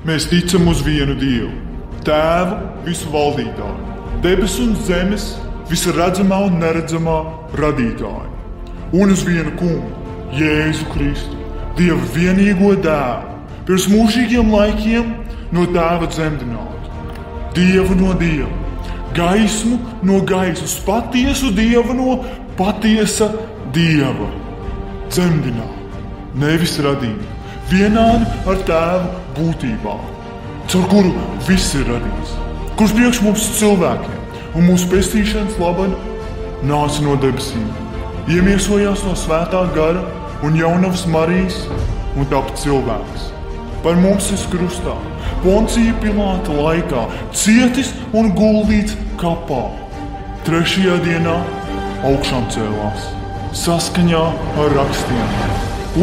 Mēs ticam uz vienu Dievu, Tēvu visu valdītāju, debesu un zemes, visa redzamā un neredzamā radītāju, un uz vienu kungu, Jēzu Kristu, Dieva vienīgo dēlu, pirms mūžīgiem laikiem no Tēva dzemdinātu, Dievu no Dieva, gaismu no gaismas, patiesu Dievu no patiesa Dieva, dzemdinātu, nevis radītu, vienādi ar Tēvu būtībā, caur kuru viss ir radīts, kurš priekš mums cilvēkiem un mūsu pestīšanas labad nāca no debesīm, iemiesojās no svētā gara un jaunavas Marijas un tapa cilvēks. Par mums ir krustā, Poncija Pilāta laikā, cietis un guldīts kapā. 3. dienā augšām cēlās, saskaņā ar rakstiem,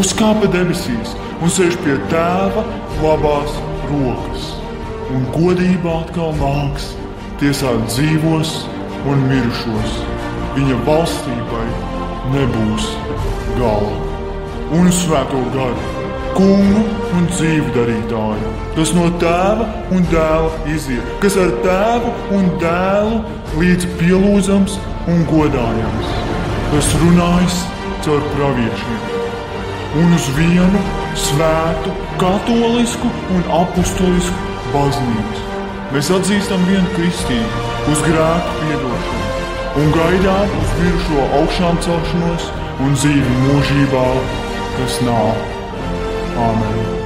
uzkāpa debesīs un sēž pie Tēva labās rokas, un godībā atkal nāks tiesāt dzīvos un mirušos. Viņa valstībai nebūs gala. Un svēto garu, kungu un dzīvu darītāju, kas no Tēva un Dēla iziet, kas ar Tēvu un Dēlu līdz pielūdzams un godājams, kas runājis caur praviešiem, un uz vienu svētu, katolisku un apustulisku baznīcu. Mēs atzīstam vienu kristību uz grēku piedošanu un gaidām uz mirušo augšām celšanos un dzīvi mūžībā, kas nav. Āmen.